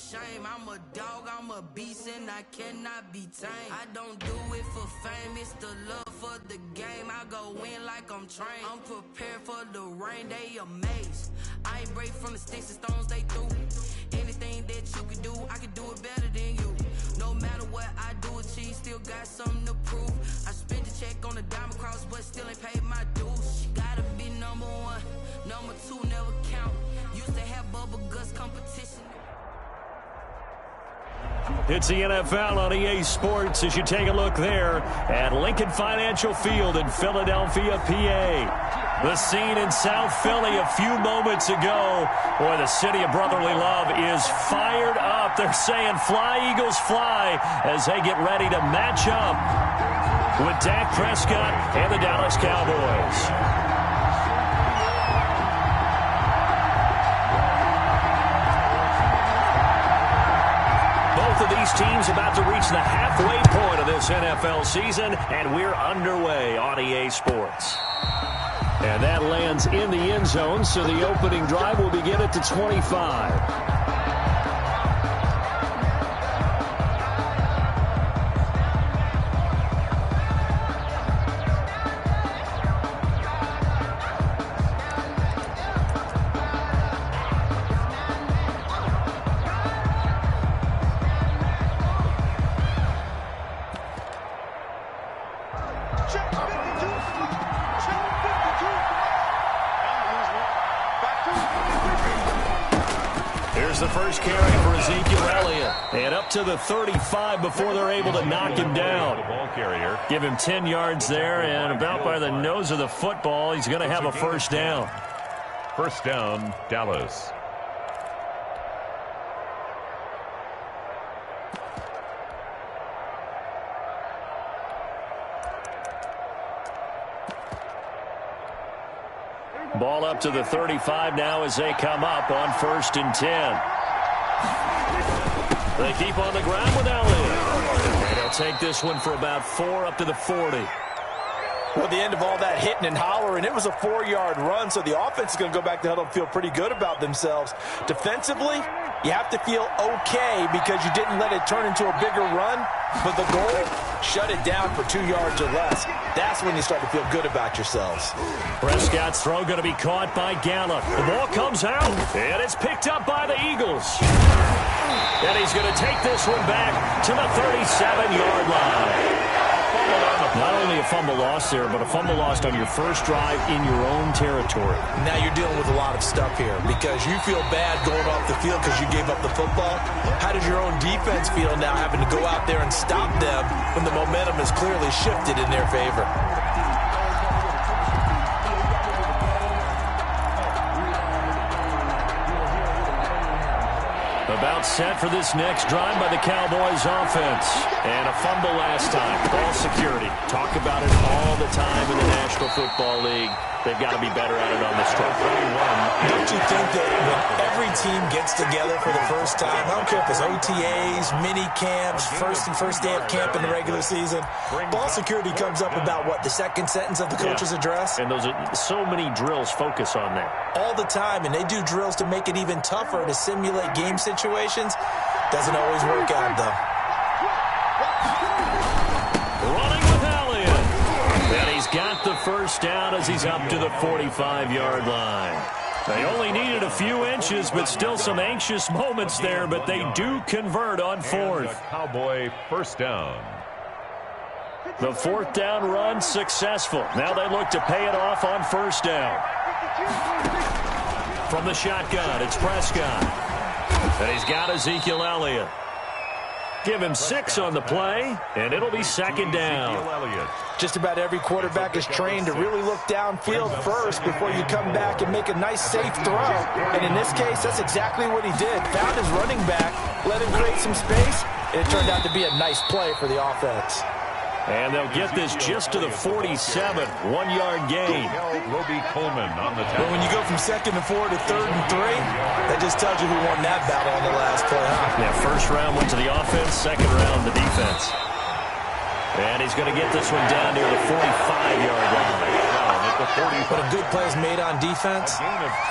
shame. I'm a dog, I'm a beast, and I cannot be tamed. I don't do it for fame, it's the love for the game. I go in like I'm trained. I'm prepared for the rain, they amazed. I ain't break from the sticks and stones they threw. Anything that you can do, I can do it better than you. No matter what I do, achieve, still got something to prove. I spent the check on the diamond cross, but still ain't paid my dues. Gotta be number one, number two never count. Used to have bubble guts competition. It's the NFL on EA Sports as you take a look there at Lincoln Financial Field in Philadelphia, PA. The scene in South Philly a few moments ago. Boy, the city of brotherly love is fired up. They're saying, "Fly, Eagles, fly," as they get ready to match up with Dak Prescott and the Dallas Cowboys. Both of these teams about to reach the halfway point of this NFL season, and we're underway on EA Sports. And that lands in the end zone, so the opening drive will begin at the 25. Here's the first carry for Ezekiel Elliott. And up to the 35 before they're able to knock him down. Give him 10 yards there, and about by the nose of the football, he's going to have a first down. First down, Dallas. Ball up to the 35 now as they come up on 1st and 10. They keep on the ground with Elliott. And they'll take this one for about 4 up to the 40. Well, at the end of all that hitting and hollering, it was a 4-yard run, so the offense is going to go back to huddle and feel pretty good about themselves. Defensively, you have to feel okay because you didn't let it turn into a bigger run, but the goal, shut it down for 2 yards or less. That's when you start to feel good about yourselves. Prescott's throw going to be caught by Gallup. The ball comes out, and it's picked up by the Eagles. And he's going to take this one back to the 37-yard line. Not only a fumble loss there, but a fumble lost on your first drive in your own territory. Now you're dealing with a lot of stuff here because you feel bad going off the field because you gave up the football. How does your own defense feel now having to go out there and stop them when the momentum is clearly shifted in their favor? About set for this next drive by the Cowboys offense. And a fumble last time. Ball security. Talk about it all the time in the National Football League. They've got to be better at it on this trip. Don't you think that when every team gets together for the first time, I don't care if it's OTAs, mini camps, first day of camp in the regular season, ball security comes up about, what, the second sentence of the coach's address? And those are so many drills focus on that. All the time, and they do drills to make it even tougher to simulate game situations. Doesn't always work out, though. Running with Elliott. And he's got the first down as he's up to the 45-yard line. They only needed a few inches, but still some anxious moments there, but they do convert on 4th. Cowboy first down. The 4th down run successful. Now they look to pay it off on 1st down. From the shotgun, it's Prescott. And he's got Ezekiel Elliott. Give him 6 on the play, and it'll be 2nd down. Just about every quarterback is trained to really look downfield first before you come back and make a nice, safe throw. And in this case, that's exactly what he did. Found his running back, let him create some space, and it turned out to be a nice play for the offense. And they'll get this just to the 47, 1-yard gain. Well, when you go from 2nd and 4 to 3rd and 3, that just tells you who won that battle on the last play. Huh? Yeah, first round went to the offense, second round the defense. And he's going to get this one down near the 45-yard line. the 45. When a good play is made on defense,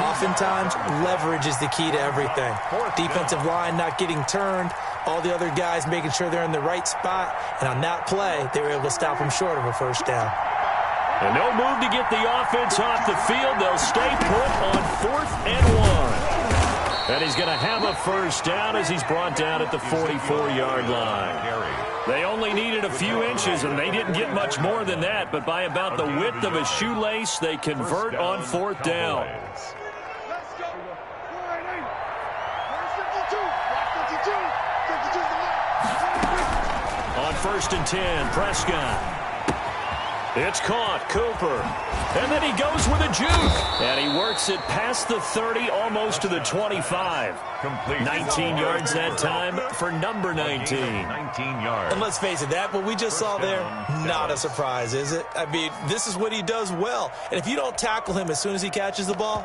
oftentimes leverage is the key to everything. Defensive line not getting turned, all the other guys making sure they're in the right spot, and on that play, they were able to stop them short of a first down. And no move to get the offense off the field. They'll stay put on 4th and 1. And he's going to have a first down as he's brought down at the 44-yard line. They only needed a few inches, and they didn't get much more than that. But by about the width of a shoelace, they convert on 4th down. On 1st and 10, Prescott. It's caught, Cooper. And then he goes with a juke. And he works it past the 30, almost to the 25. 19 yards that time for number 19. 19 yards. And let's face it, that what we just saw there, not a surprise, is it? I mean, this is what he does well. And if you don't tackle him as soon as he catches the ball,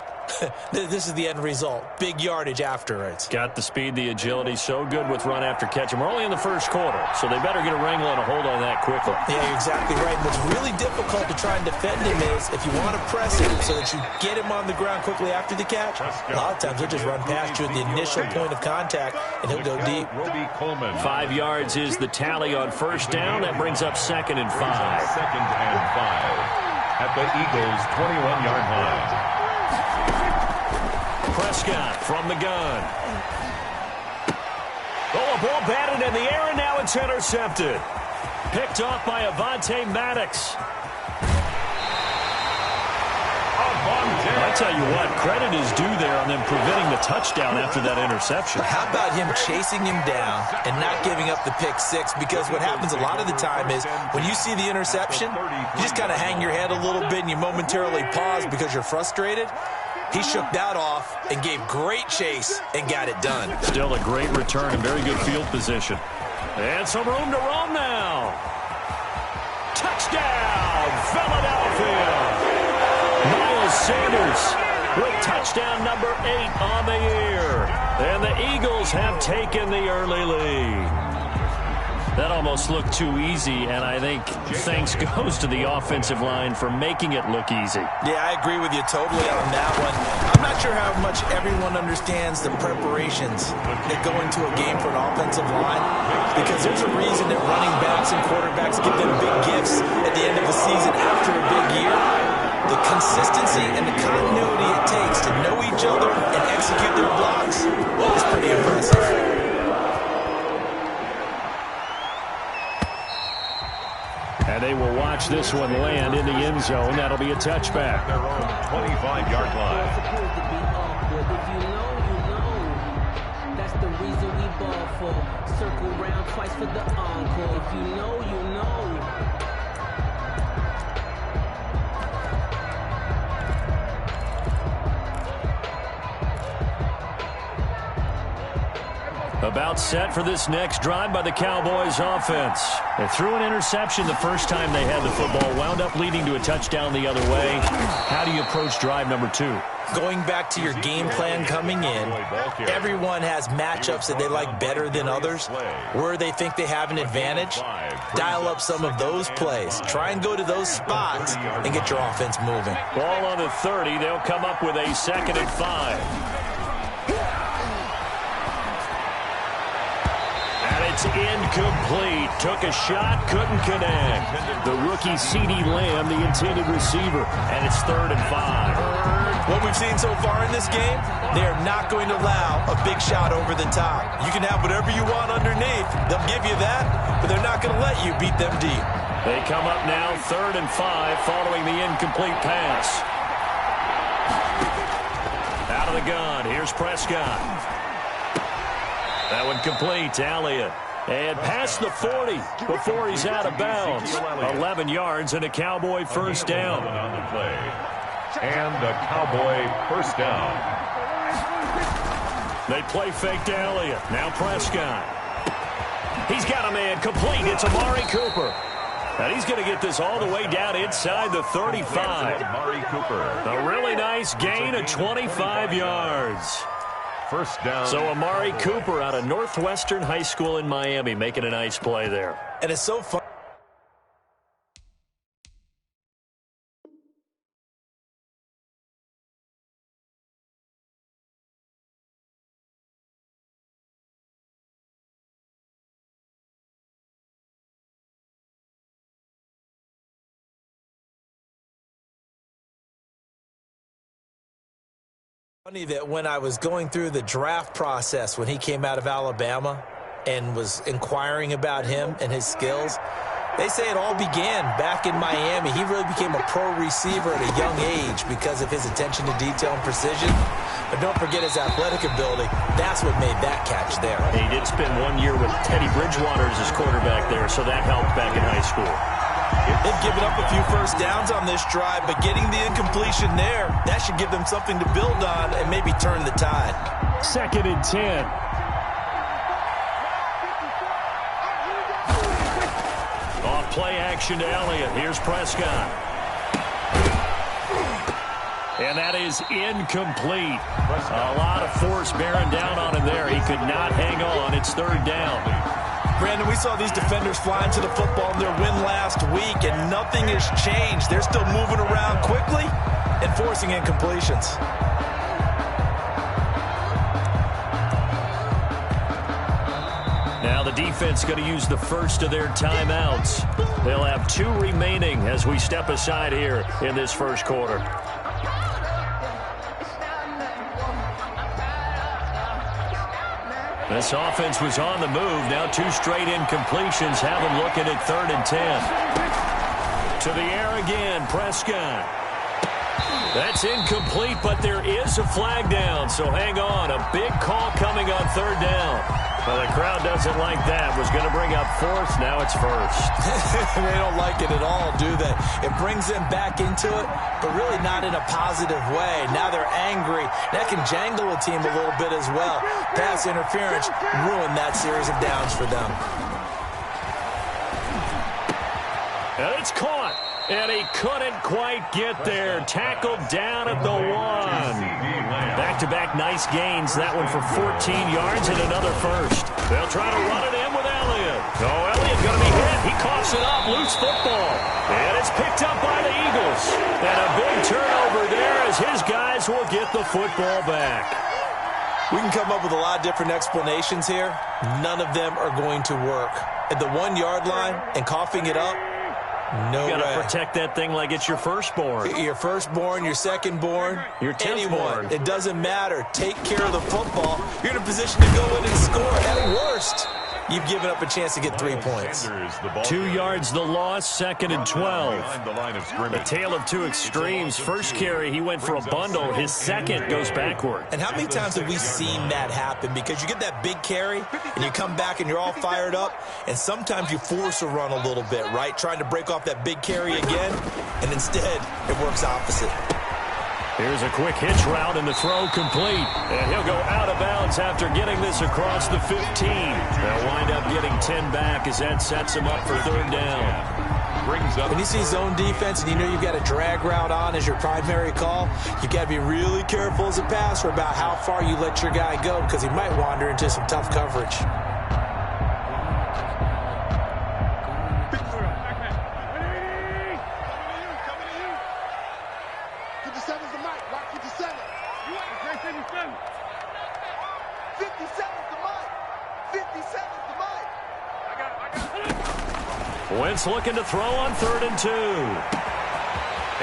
this is the end result. Big yardage afterwards. Got the speed, the agility, so good with run after catch. And we're only in the first quarter, so they better get a wrangle and a hold on that quickly. Yeah, you're exactly right. And what's really difficult to try and defend him is if you want to press him so that you get him on the ground quickly after the catch, a lot of times he'll just run past you at the initial point of contact, and he'll go deep. 5 yards is the tally on first down. That brings up 2nd and 5. 2nd and 5 at the Eagles' 21-yard line. Prescott from the gun. Oh, a ball batted in the air, and now it's intercepted. Picked off by Avonte Maddox. I tell you what, credit is due there on them preventing the touchdown after that interception. How about him chasing him down and not giving up the pick six? Because what happens a lot of the time is when you see the interception, you just kind of hang your head a little bit and you momentarily pause because you're frustrated. He shook that off and gave great chase and got it done. Still a great return and very good field position. And some room to roam now. Touchdown, Philadelphia. Miles Sanders with touchdown number 8 on the year. And the Eagles have taken the early lead. That almost looked too easy, and I think thanks goes to the offensive line for making it look easy. Yeah, I agree with you totally on that one. I'm not sure how much everyone understands the preparations that go into a game for an offensive line, because there's a reason that running backs and quarterbacks give them big gifts at the end of the season after a big year. The consistency and the continuity it takes to know each other and execute their blocks is pretty impressive. And they will watch this one land in the end zone. That'll be a touchback. Their own 25-yard line. If you know, you know. That's the reason we ball for. Circle round twice for the encore. If you know, you know. About set for this next drive by the Cowboys offense. They threw an interception the first time they had the football, wound up leading to a touchdown the other way. How do you approach drive number 2? Going back to your game plan coming in, everyone has matchups that they like better than others, where they think they have an advantage. Dial up some of those plays. Try and go to those spots and get your offense moving. Ball on the 30. They'll come up with a 2nd and 5. It's incomplete. Took a shot, couldn't connect. The rookie CeeDee Lamb, the intended receiver, and it's 3rd and 5. What we've seen so far in this game, they are not going to allow a big shot over the top. You can have whatever you want underneath. They'll give you that, but they're not going to let you beat them deep. They come up now 3rd and 5 following the incomplete pass. Out of the gun, here's Prescott. That one complete to Elliott. And past the 40 before he's out of bounds. 11 yards and a Cowboy first down. And a Cowboy first down. They play fake to Elliott. Now Prescott. He's got a man complete. It's Amari Cooper. And he's going to get this all the way down inside the 35. Amari Cooper. A really nice gain of 25 yards. First down. So Amari Cooper out of Northwestern High School in Miami making a nice play there. And it's so fun. Funny that when I was going through the draft process when he came out of Alabama and was inquiring about him and his skills, they say it all began back in Miami. He really became a pro receiver at a young age because of his attention to detail and precision. But don't forget his athletic ability. That's what made that catch there. He did spend 1 year with Teddy Bridgewater as his quarterback there, so that helped back in high school. They've given up a few first downs on this drive, but getting the incompletion there, that should give them something to build on and maybe turn the tide. 2nd and 10. Off play action to Elliott. Here's Prescott. And that is incomplete. A lot of force bearing down on him there. He could not hang on. It's 3rd down. Brandon, we saw these defenders flying to the football in their win last week, and nothing has changed. They're still moving around quickly and forcing incompletions. Now the defense going to use the first of their timeouts. They'll have 2 remaining as we step aside here in this first quarter. This offense was on the move. Now 2 straight incompletions have them looking at 3rd and 10. To the air again, Prescott. That's incomplete, but there is a flag down, so hang on. A big call coming on 3rd down. Well, the crowd doesn't like that. Was going to bring up 4th. Now it's 1st. They don't like it at all, do they? It brings them back into it, but really not in a positive way. Now they're angry. That can jangle a team a little bit as well. Pass interference ruined that series of downs for them. And it's caught. And he couldn't quite get there. Tackled down at the 1. Back-to-back nice gains. That one for 14 yards and another first. They'll try to run it in with Elliott. Oh, Elliott going to be hit. He coughs it up. Loose football. And it's picked up by the Eagles. And a big turnover there as his guys will get the football back. We can come up with a lot of different explanations here. None of them are going to work. At the 1-yard line and coughing it up, no way. You got to protect that thing like it's your firstborn. Your firstborn, your secondborn, your 10th born. It doesn't matter. Take care of the football. You're in a position to go in and score. At worst, you've given up a chance to get 3 points. 2 yards the loss, 2nd and 12. The tale of 2 extremes. First carry, he went for a bundle. His second goes backward. And how many times have we seen that happen? Because you get that big carry, and you come back and you're all fired up, and sometimes you force a run a little bit, right? Trying to break off that big carry again, and instead it works opposite. Here's a quick hitch route and the throw complete. And he'll go out of bounds after getting this across the 15. They'll wind up getting 10 back as that sets him up for 3rd down. When you see zone defense and you know you've got a drag route on as your primary call, you've got to be really careful as a passer about how far you let your guy go because he might wander into some tough coverage. Wentz looking to throw on 3rd and 2.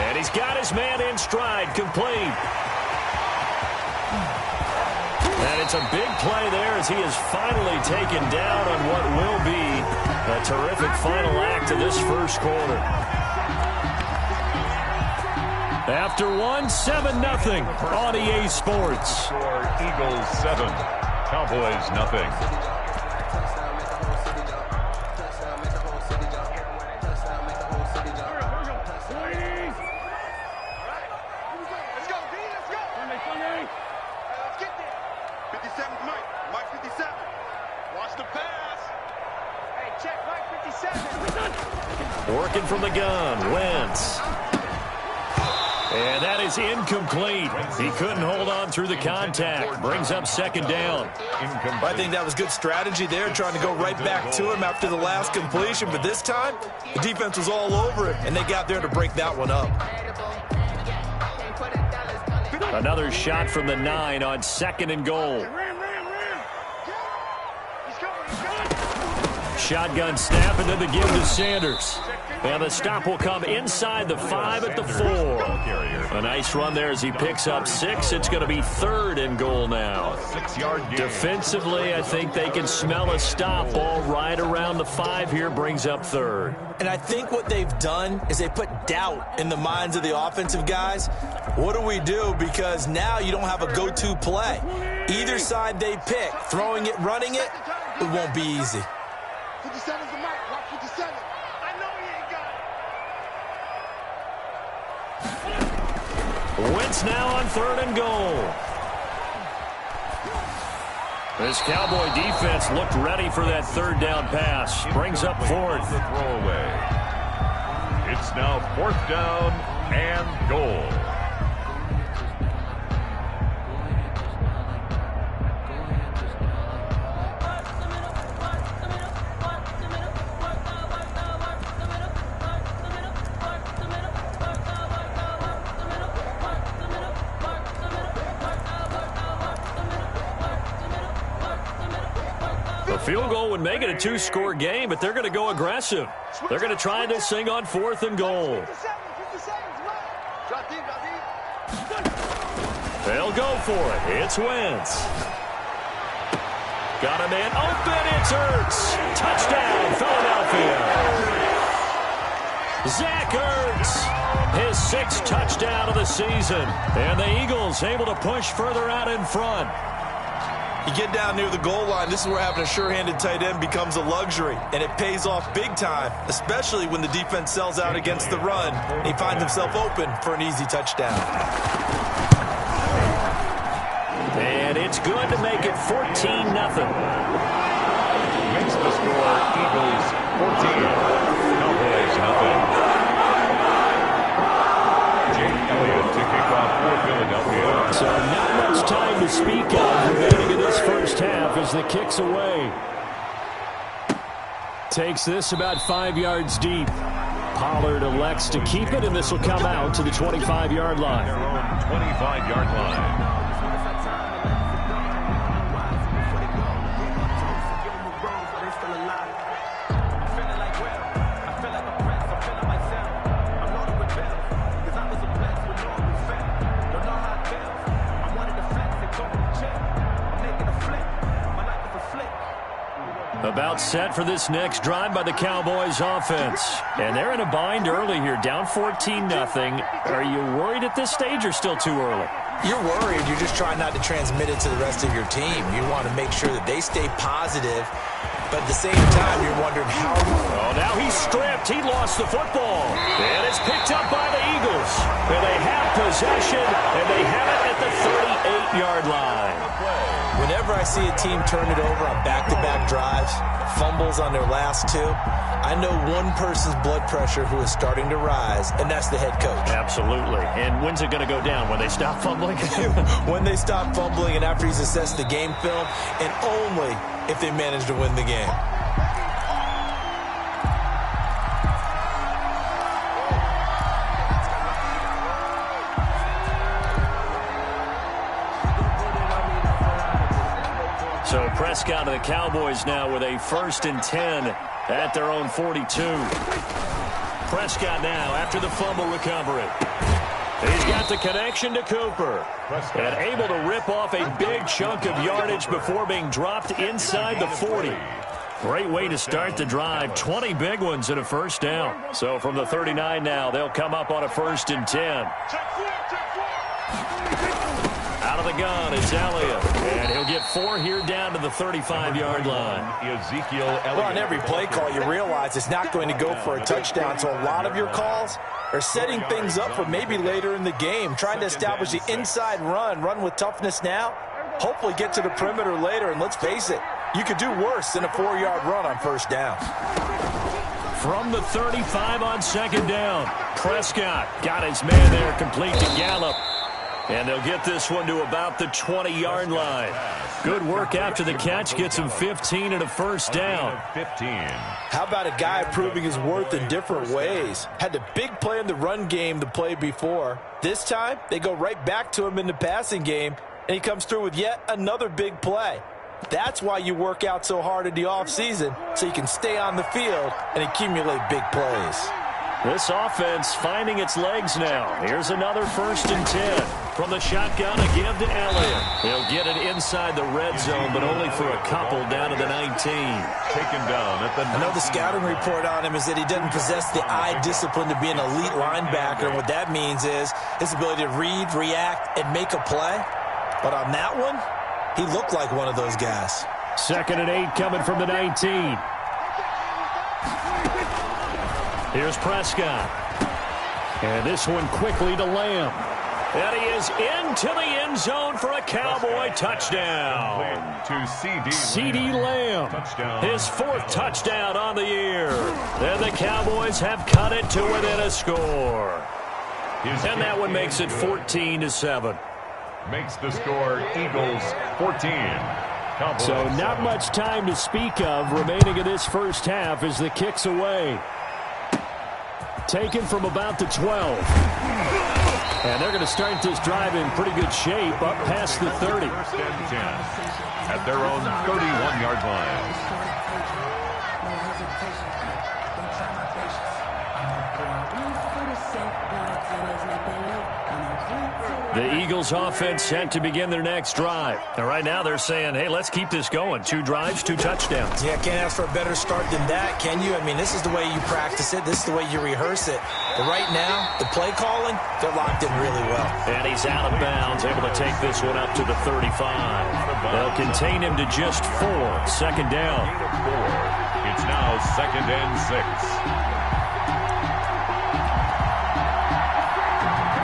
And he's got his man in stride, complete. And it's a big play there as he is finally taken down on what will be a terrific final act of this first quarter. After 7-0 on EA Sports. Eagles 7, Cowboys nothing. Working from the gun, Wentz. And that is incomplete. He couldn't hold on through the contact. Brings up 2nd down. I think that was good strategy there, trying to go right back to him after the last completion. But this time, the defense was all over it, and they got there to break that one up. Another shot from the 9 on 2nd and goal. Shotgun snap, and then the give to Sanders. And the stop will come inside the 5 at the 4. A nice run there as he picks up 6. It's going to be 3rd and goal now. 6-yard gain. Defensively, I think they can smell a stop. Ball right around the 5 here brings up 3rd. And I think what they've done is they put doubt in the minds of the offensive guys. What do we do? Because now you don't have a go-to play. Either side they pick, throwing it, running it, it won't be easy. 57's the mic. Watch 57. I know he ain't got it. Wentz now on 3rd and goal. This Cowboy defense looked ready for that 3rd down pass. Brings up 4th. The throwaway. It's now 4th down and goal. A field goal would make it a 2-score game, but they're going to go aggressive. They're going to try this thing on 4th and goal. They'll go for it. It's Wentz. Got a man open. It's Ertz. Touchdown, Philadelphia. Zach Ertz, his 6th touchdown of the season. And the Eagles able to push further out in front. You get down near the goal line, this is where having a sure-handed tight end becomes a luxury, and it pays off big time, especially when the defense sells out against the run, and he finds himself open for an easy touchdown. And it's good to make it 14-0. Makes the score Eagles 14. Cowboys nothing. Jake Elliott to kick off for Philadelphia. So not much time to speak of remaining in this first half as the kick's away. Takes this about 5 yards deep. Pollard elects to keep it, and this will come out to the 25-yard line. Their own 25-yard line. About set for this next drive by the Cowboys offense. And they're in a bind early here, down 14-0. Are you worried at this stage or still too early? You're worried. You're just trying not to transmit it to the rest of your team. You want to make sure that they stay positive, but at the same time, you're wondering how... Oh, now he's stripped. He lost the football. And it's picked up by the Eagles. And they have possession, and they have it at the 38-yard line. Whenever I see a team turn it over on back-to-back drives, fumbles on their last 2, I know one person's blood pressure who is starting to rise, and that's the head coach. Absolutely. And when's it going to go down? When they stop fumbling? When they stop fumbling and after he's assessed the game film, and only if they manage to win the game. So Prescott of the Cowboys now with a 1st and 10 at their own 42. Prescott now after the fumble recovery. He's got the connection to Cooper. And able to rip off a big chunk of yardage before being dropped inside the 40. Great way to start the drive. 20 big ones and a 1st down. So from the 39 now, they'll come up on a 1st and 10. Out of the gun, it's Elliott. And he'll get 4 here down to the 35-yard line. Ezekiel Elliott. Well, on every play call, you realize it's not going to go for a touchdown. So a lot of your calls are setting things up for maybe later in the game, trying to establish the inside run with toughness now, hopefully get to the perimeter later. And let's face it, you could do worse than a 4-yard run on 1st down. From the 35 on 2nd down, Prescott got his man there complete to Gallup. And they'll get this one to about the 20-yard line. Good work after the catch. Gets him 15 and a 1st down. 15. How about a guy proving his worth in different ways? Had the big play in the run game the play before. This time, they go right back to him in the passing game, and he comes through with yet another big play. That's why you work out so hard in the offseason, so you can stay on the field and accumulate big plays. This offense finding its legs now. Here's another 1st and 10. From the shotgun, a give to Elliott. He'll get it inside the red zone, but only for a couple down to the 19. Taken down at the 19. I know the scouting report on him is that he doesn't possess the eye discipline to be an elite linebacker. And what that means is his ability to read, react, and make a play. But on that one, he looked like one of those guys. 2nd and 8 coming from the 19. Here's Prescott. And this one quickly to Lamb. And he is into the end zone for a Cowboy touchdown. To C.D. Lamb. Touchdown. His 4th touchdown on the year. And the Cowboys have cut it to within a score. And that one makes it 14-7. Makes the score Eagles 14. Cowboys So not 7. much time to speak of remaining in this first half as the kick's away. Taken from about the 12. And they're going to start this drive in pretty good shape up past the 30. 1st and 10 at their own 31-yard line. The Eagles offense set to begin their next drive. And right now they're saying, hey, let's keep this going. 2 drives, 2 touchdowns. Yeah, can't ask for a better start than that, can you? I mean, this is the way you practice it. This is the way you rehearse it. But right now, the play calling, they're locked in really well. And he's out of bounds, able to take this one up to the 35. They'll contain him to just 4. 2nd down. It's now 2nd and 6.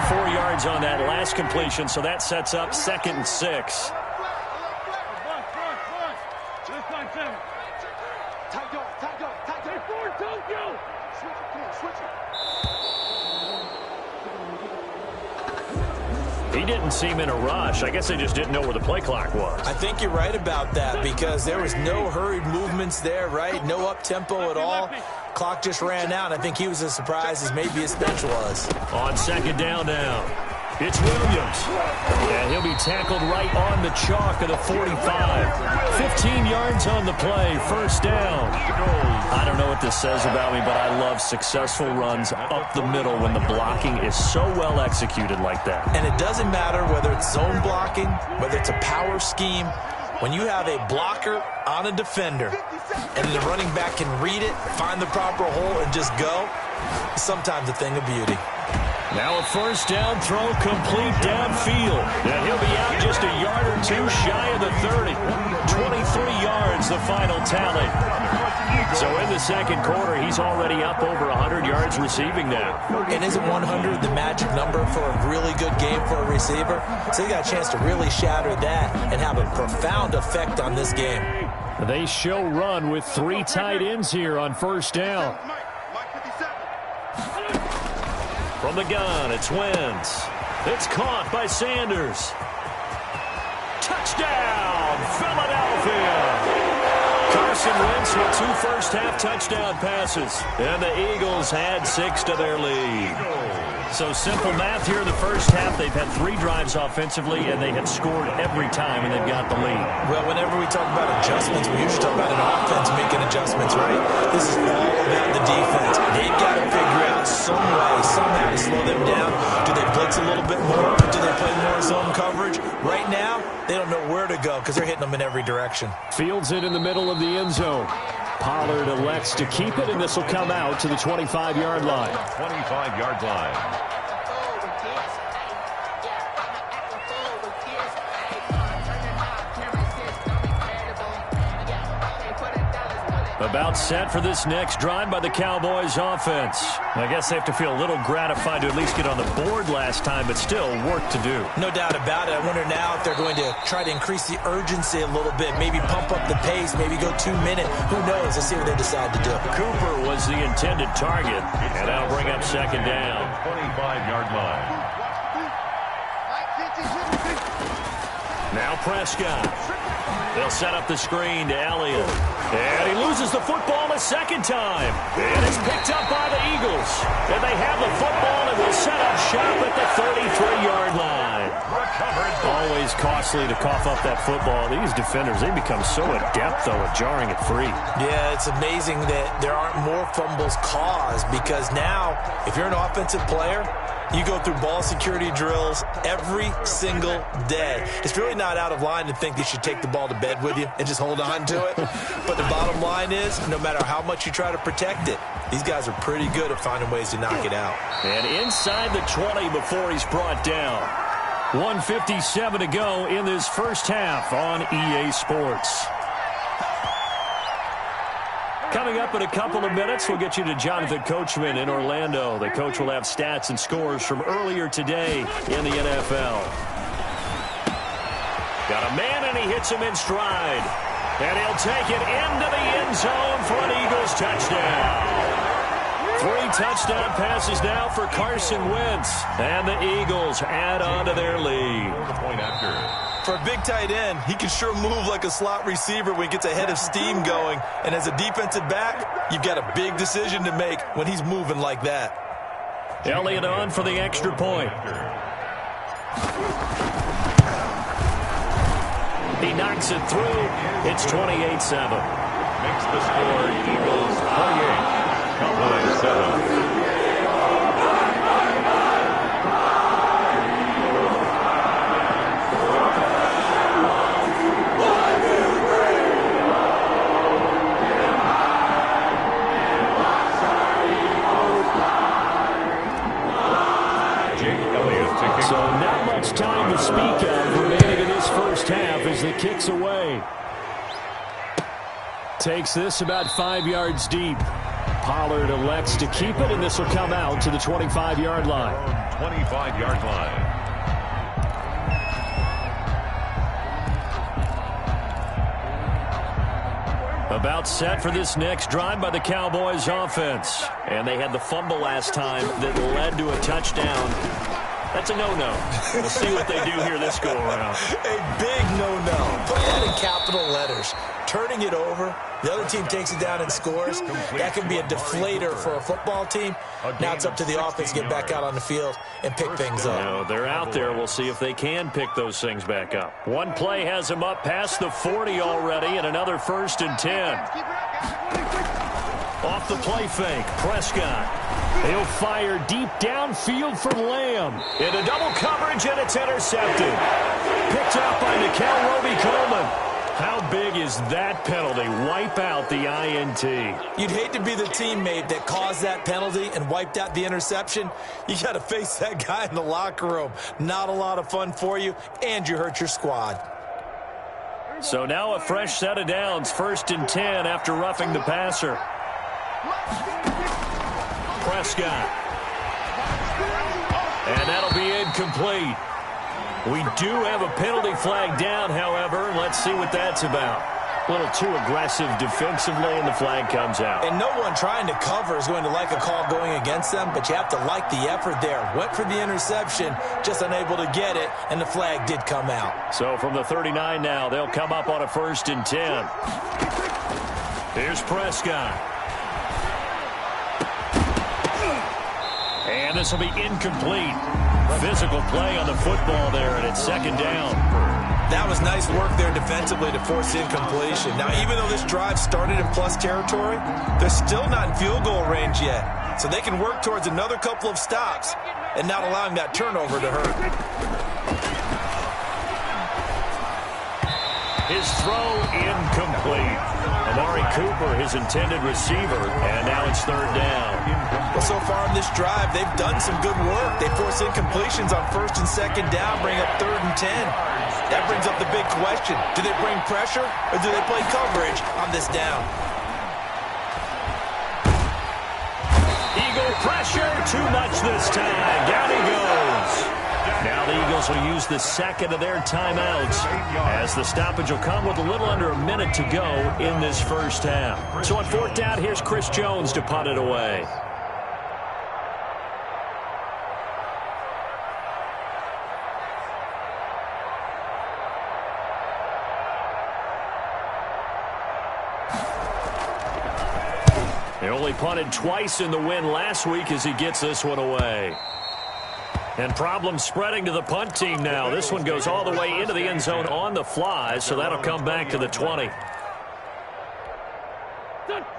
4 yards on that last completion, so that sets up 2nd and 6. He didn't seem in a rush. I guess they just didn't know where the play clock was. I think you're right about that because there was no hurried movements there, right? No up-tempo at all. Clock just ran out. I think he was as surprised as maybe his bench was. On 2nd down now, it's Williams. And he'll be tackled right on the chalk of the 45. 15 yards on the play, 1st down. I don't know what this says about me, but I love successful runs up the middle when the blocking is so well executed like that. And it doesn't matter whether it's zone blocking, whether it's a power scheme. When you have a blocker on a defender and the running back can read it, find the proper hole, and just go, it's sometimes a thing of beauty. Now a 1st down throw complete downfield. And he'll be out just a yard or 2 shy of the 30. 23 yards the final tally. So in the 2nd quarter, he's already up over 100 yards receiving now. And isn't 100 the magic number for a really good game for a receiver? So you got a chance to really shatter that and have a profound effect on this game. They show run with 3 tight ends here on 1st down. From the gun, it's Wentz. It's caught by Sanders. Touchdown, Philadelphia! Carson Wentz with 2 first-half touchdown passes. And the Eagles had 6 to their lead. So simple math here in the first half. They've had 3 drives offensively, and they have scored every time, and they've got the lead. Well, whenever we talk about adjustments, we usually talk about an offense making adjustments, right? This is all about the defense. They've got to figure out some way, somehow to slow them down. Do they blitz a little bit more, or do they play more zone coverage? Right now, they don't know where to go because they're hitting them in every direction. Fields it in the middle of the end zone. Pollard elects to keep it, and this will come out to the 25-yard line. 25-yard line. About set for this next drive by the Cowboys offense. I guess they have to feel a little gratified to at least get on the board last time, but still work to do. No doubt about it. I wonder now if they're going to try to increase the urgency a little bit, maybe pump up the pace, maybe go 2-minute. Who knows? Let's see what they decide to do. Cooper was the intended target, and that'll bring up 2nd down. 25-yard line. Now Prescott. They'll set up the screen to Elliott. And he loses the football a second time. And it's picked up by the Eagles. And they have the football and will set up shop at the 33-yard line. Always costly to cough up that football. These defenders, they become so adept, though, at jarring it free. Yeah, it's amazing that there aren't more fumbles caused because now, if you're an offensive player, you go through ball security drills every single day. It's really not out of line to think you should take the ball to bed with you and just hold on to it. But the bottom line is, no matter how much you try to protect it, these guys are pretty good at finding ways to knock it out. And inside the 20 before he's brought down. 1:57 to go in this first half on EA Sports. Coming up in a couple of minutes, we'll get you to Jonathan Coachman in Orlando. The coach will have stats and scores from earlier today in the NFL. Got a man, and he hits him in stride. And he'll take it into the end zone for an Eagles touchdown. 3 touchdown passes now for Carson Wentz. And the Eagles add on to their lead. For a big tight end, he can sure move like a slot receiver when he gets a head of steam going. And as a defensive back, you've got a big decision to make when he's moving like that. Elliott on for the extra point. He knocks it through. It's 28-7. Makes the score Eagles 28. Cowboys 7. So not much time to speak of remaining in this first half as the kick's away. Takes this about 5 yards deep. Pollard elects to keep it, and this will come out to the 25-yard line. 25-yard line. About set for this next drive by the Cowboys offense. And they had the fumble last time that led to a touchdown. That's a no-no. We'll see what they do here this go-around. A big no-no. Put that in capital letters. Turning it over, the other team takes it down and scores. That can be a deflator for a football team. Now it's up to the offense to get back out on the field and pick things up. No, they're out there. We'll see if they can pick those things back up. One play has them up past the 40 already, and another 1st and 10. Off the play fake, Prescott. He'll fire deep downfield for Lamb. Into double coverage, and it's intercepted. Picked up by Nickel Roby-Coleman. How big is that penalty? Wipe out the INT. You'd hate to be the teammate that caused that penalty and wiped out the interception. You got to face that guy in the locker room. Not a lot of fun for you, and you hurt your squad. So now a fresh set of downs. 1st and 10 after roughing the passer. Prescott. And that'll be incomplete. We do have a penalty flag down, however. Let's see what that's about. A little too aggressive defensively, and the flag comes out. And no one trying to cover is going to like a call going against them, but you have to like the effort there. Went for the interception, just unable to get it, and the flag did come out. So from the 39 now, they'll come up on a 1st and 10. Here's Prescott. And this will be incomplete. Physical play on the football there, and it's 2nd down. That was nice work there defensively to force incompletion. Now, even though this drive started in plus territory, they're still not in field goal range yet. So they can work towards another couple of stops and not allowing that turnover to hurt. His throw incomplete. Amari Cooper, his intended receiver, and now it's 3rd down. Well, so far in this drive, they've done some good work. They force incompletions on 1st and 2nd down, bring up 3rd and 10. That brings up the big question. Do they bring pressure, or do they play coverage on this down? Eagle pressure, too much this time. Down he goes. Now the Eagles will use the 2nd of their timeouts as the stoppage will come with a little under a minute to go in this first half. So on 4th down, here's Chris Jones to punt it away. They only punted twice in the win last week as he gets this one away. And problems spreading to the punt team now. This one goes all the way into the end zone on the fly, so that'll come back to the 20.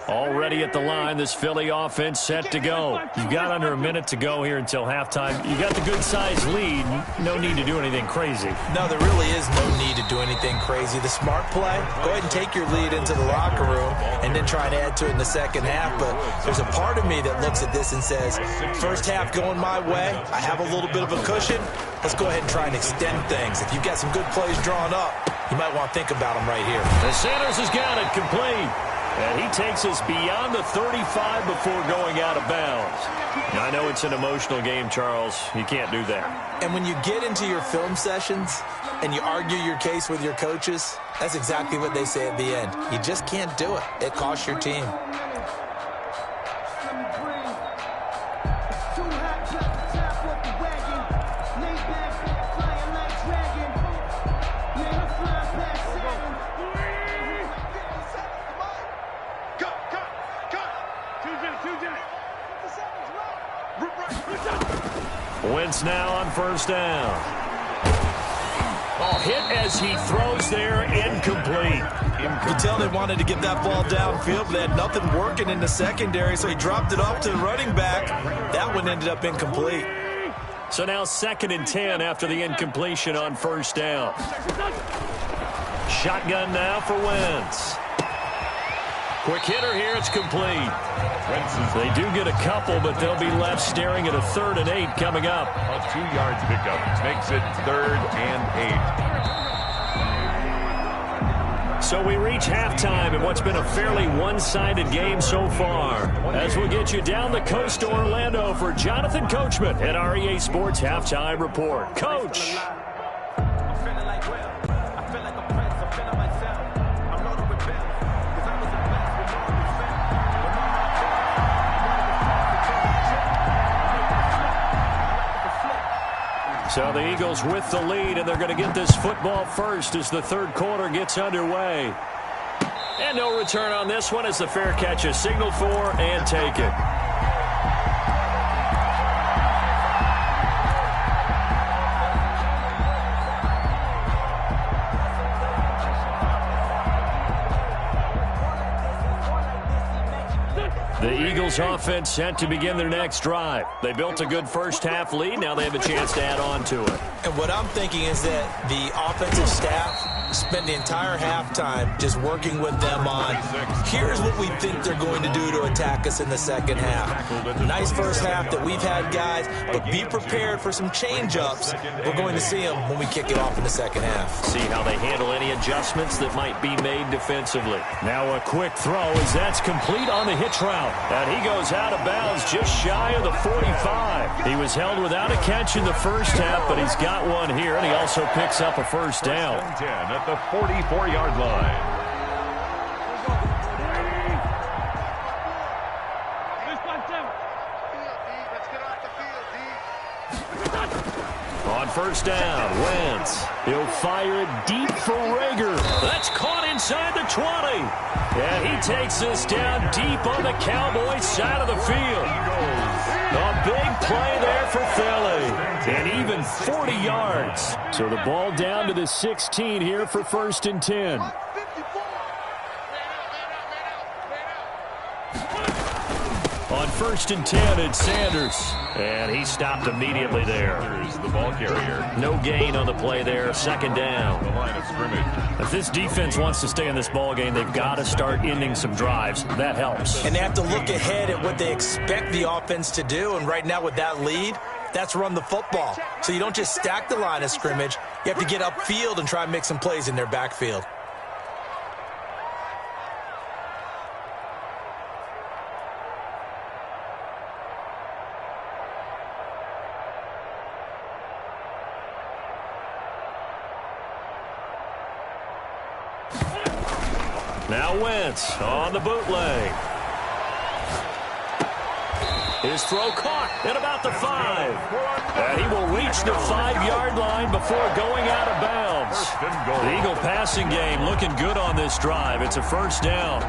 Already at the line, this Philly offense set to go. You've got under a minute to go here until halftime. You got the good-sized lead. No need to do anything crazy. No, there really is no need to do anything crazy. The smart play, go ahead and take your lead into the locker room and then try and add to it in the second half. But there's a part of me that looks at this and says, first half going my way, I have a little bit of a cushion. Let's go ahead and try and extend things. If you've got some good plays drawn up, you might want to think about them right here. The Sanders has got it complete. And he takes us beyond the 35 before going out of bounds. Now, I know it's an emotional game, Charles. You can't do that. And when you get into your film sessions and you argue your case with your coaches, that's exactly what they say at the end. You just can't do it. It costs your team. Wentz now on first down. Oh, hit as he throws there, incomplete. You could tell they wanted to get that ball downfield, but they had nothing working in the secondary, so he dropped it off to the running back. That one ended up incomplete. So now 2nd and 10 after the incompletion on first down. Shotgun now for Wentz. Quick hitter here, it's complete. They do get a couple, but they'll be left staring at a 3rd and 8 coming up. A 2-yard pickup makes it 3rd and 8. So we reach halftime in what's been a fairly one-sided game so far. As we'll get you down the coast to Orlando for Jonathan Coachman at our EA Sports Halftime Report. Coach. So the Eagles with the lead, and they're going to get this football first as the 3rd quarter gets underway. And no return on this one as the fair catch is signaled for and taken. The Eagles offense set to begin their next drive. They built a good first half lead. Now they have a chance to add on to it. And what I'm thinking is that the offensive staff spent the entire halftime just working with them on, here's what we think they're going to do to attack us in the second half. Nice first half that we've had, guys, but be prepared for some change-ups. We're going to see them when we kick it off in the second half. See how they handle any adjustments that might be made defensively. Now a quick throw as that's complete on the hitch route. And he goes out of bounds just shy of the 45. He was held without a catch in the first half, but he's got one here, and he also picks up a first down. 10 at the 44-yard line. On first down, Wentz. He'll fire it deep for Rager. That's caught inside the 20. And he takes this down deep on the Cowboys side of the field. A big play there for Philly. And even 40 yards. So the ball down to the 16 here for 1st and 10. On 1st and 10, it's Sanders. And he stopped immediately there. Here's the ball carrier. No gain on the play there. 2nd down. The line of scrimmage. If this defense wants to stay in this ball game, they've got to start ending some drives. That helps. And they have to look ahead at what they expect the offense to do. And right now with that lead, that's run the football. So you don't just stack the line of scrimmage. You have to get upfield and try and make some plays in their backfield. Now Wentz on the bootleg. His throw caught at about the 5. And he will reach the 5-yard line before going out of bounds. The Eagle passing game looking good on this drive. It's a first down.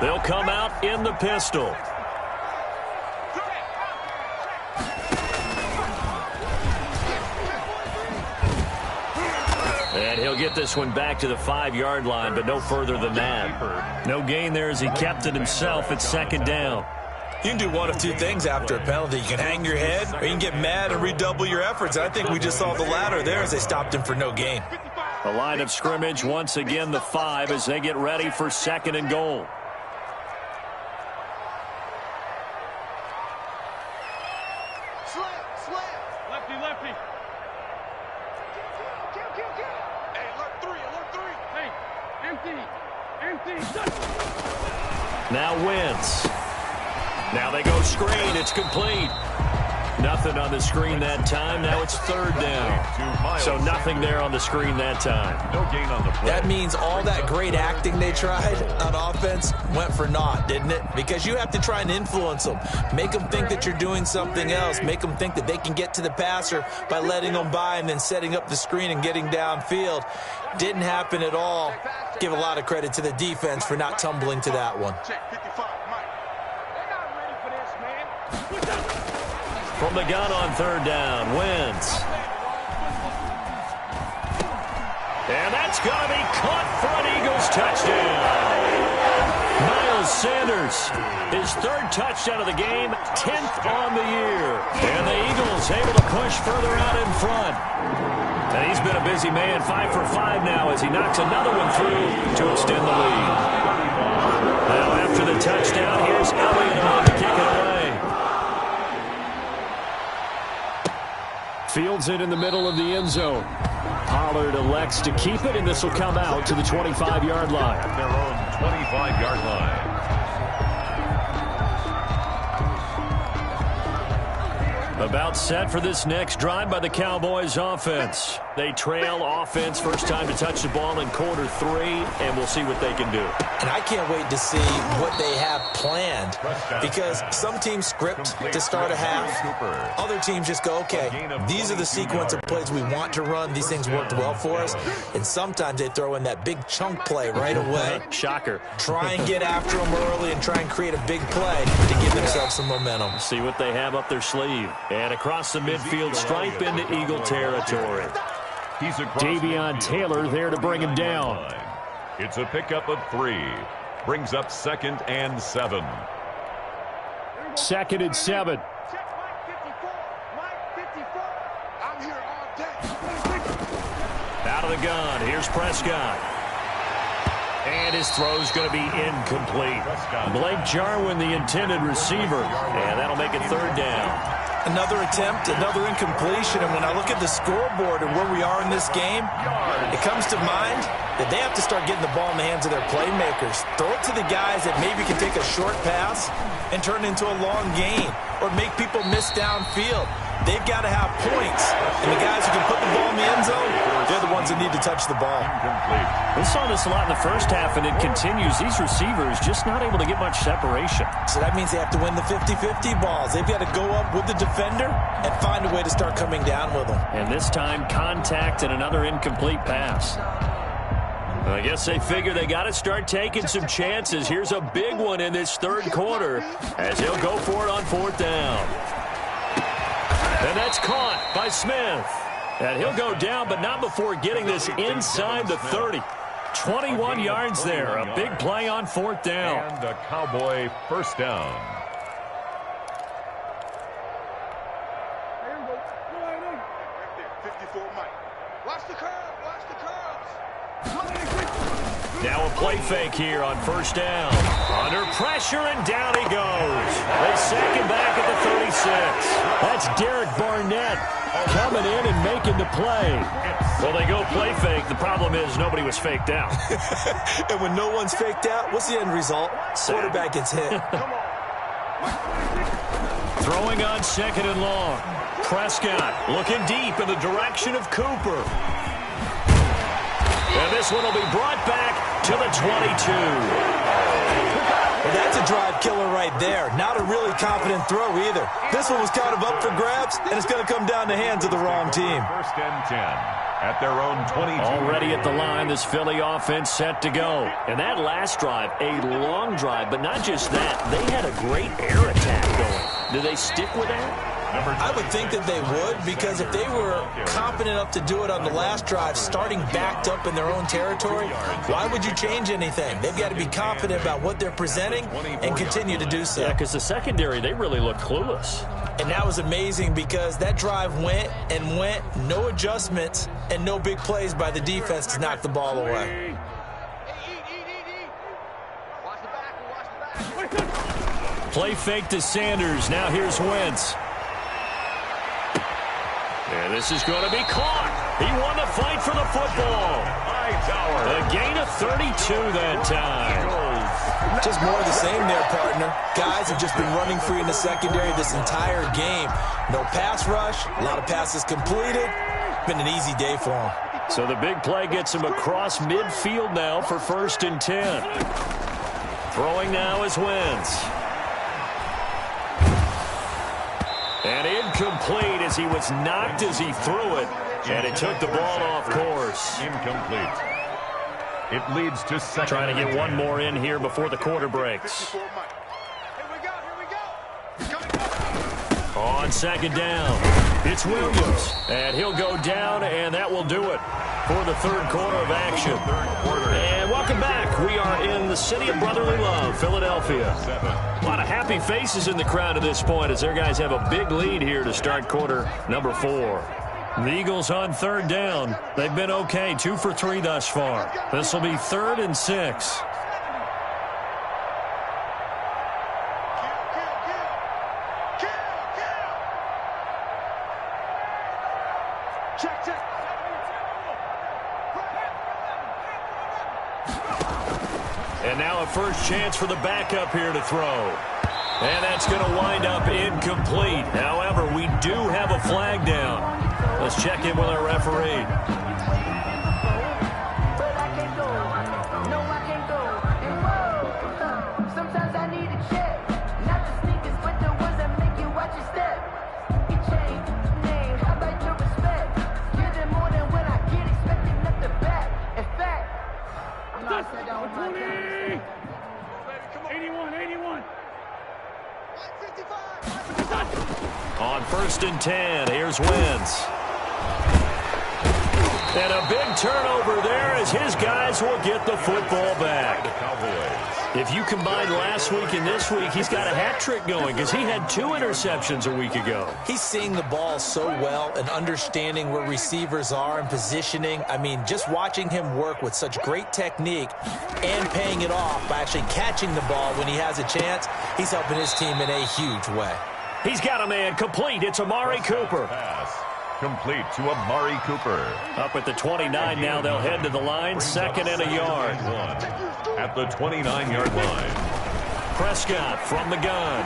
They'll come out in the pistol. And he'll get this one back to the 5-yard line, but no further than that. No gain there as he kept it himself at second down. You can do one of two things after a penalty. You can hang your head, or you can get mad and redouble your efforts. I think we just saw the latter there as they stopped him for no gain. The line of scrimmage, once again, the 5 as they get ready for second and goal. Lefty. Hey, alert three. Hey, empty. Now Wentz. Now they go screen. It's complete. Nothing on the screen that time. Now it's third down. So nothing there on the screen that time. No gain on the play. That means all that great acting they tried on offense went for naught, didn't it? Because you have to try and influence them. Make them think that you're doing something else. Make them think that they can get to the passer by letting them by and then setting up the screen and getting downfield. Didn't happen at all. Give a lot of credit to the defense for not tumbling to that one. From the gun on third down, Wentz. And that's going to be caught for an Eagles touchdown. Miles Sanders, his third touchdown of the game, 10th on the year. And the Eagles able to push further out in front. And he's been a busy man, 5 for 5 now as he knocks another one through to extend the lead. Now after the touchdown, here's Elliott on to kick it away. Fields it in the middle of the end zone. Pollard elects to keep it, and this will come out to the 25-yard line. At their own 25-yard line. About set for this next drive by the Cowboys offense. They trail offense, first time to touch the ball in quarter 3, and we'll see what they can do. And I can't wait to see what they have planned, because some teams script to start a half. Other teams just go, okay, these are the sequence of plays we want to run. These things worked well for us. And sometimes they throw in that big chunk play right away. Shocker. Try and get after them early and try and create a big play to give themselves some momentum. See what they have up their sleeve. And across the midfield stripe into Eagle territory. Davion Taylor there to bring him down. It's a pickup of 3. Brings up 2nd and 7. 2nd and 7. I'm here all day. Out of the gun. Here's Prescott. And his throw's going to be incomplete. Blake Jarwin, the intended receiver. And that'll make it third down. Another attempt, another incompletion, and when I look at the scoreboard and where we are in this game, it comes to mind that they have to start getting the ball in the hands of their playmakers. Throw it to the guys that maybe can take a short pass and turn it into a long gain or make people miss downfield. They've got to have points, and the guys who can put the ball in the end zone, they're the ones that need to touch the ball. We saw this a lot in the first half, and it continues. These receivers just not able to get much separation. So that means they have to win the 50-50 balls. They've got to go up with the defender and find a way to start coming down with them. And this time, contact and another incomplete pass. I guess they figure they got to start taking some chances. Here's a big one in this third quarter as he'll go for it on 4th down. And that's caught by Smith. And he'll go down, but not before getting this inside the 30. 21 yards there. A big play on 4th down. And a Cowboy first down. Now a play fake here on 1st down. Under pressure, and down he goes. They sack him back at the 36. That's Derek Barnett coming in and making the play. Well, they go play fake. The problem is nobody was faked out. And when no one's faked out, what's the end result? Quarterback gets hit. Throwing on 2nd and long. Prescott looking deep in the direction of Cooper. And this one will be brought back to the 22. Well, that's a drive killer right there. Not a really confident throw either. This one was kind of up for grabs, and it's going to come down the hands of the wrong team. 1st and 10. at their own 22. Already at the line, this Philly offense set to go. And that last drive, a long drive, but not just that. They had a great air attack going. Do they stick with that? I would think that they would, because if they were confident enough to do it on the last drive, starting backed up in their own territory, why would you change anything? They've got to be confident about what they're presenting and continue to do so. Yeah, because the secondary, they really look clueless. And that was amazing because that drive went and went, no adjustments, and no big plays by the defense to knock the ball away. Play fake to Sanders. Now here's Wentz. And this is going to be caught. He won the fight for the football. A gain of 32 that time. Just more of the same there, partner. Guys have just been running free in the secondary this entire game. No pass rush, a lot of passes completed. Been an easy day for them. So the big play gets him across midfield now for 1st and 10. Throwing now is Wentz. And incomplete as he was knocked as he threw it. And it took the ball off course. Incomplete. It leads to second. Trying to get one more in here before the quarter breaks. On 2nd down, it's Williams. And he'll go down, and that will do it for the 3rd quarter of action. And welcome back. We are in the city of brotherly love, Philadelphia. A lot of happy faces in the crowd at this point as their guys have a big lead here to start quarter number 4. The Eagles on 3rd down. They've been okay, 2 for 3 thus far. This will be 3rd and 6. And now a first chance for the backup here to throw. And that's going to wind up incomplete. However, we do have a flag down. Let's check in with our referee. Sometimes I need a check. Not the sneakers, but the ones that make you watch your step. You change name, how about your respect? Give it more than when I get expecting nothing back. In fact, I'm not set down with my game. 81. On 1st and 10, here's Wentz. And a big turnover there as his guys will get the football back. If you combine last week and this week, he's got a hat trick going because he had 2 interceptions a week ago. He's seeing the ball so well and understanding where receivers are and positioning. I mean, just watching him work with such great technique and paying it off by actually catching the ball when he has a chance, he's helping his team in a huge way. He's got a man complete. It's Amari Cooper. Pass complete to Amari Cooper. Up at the 29 now, they'll head to the line, 2nd and a yard. At the 29-yard line. Prescott from the gun.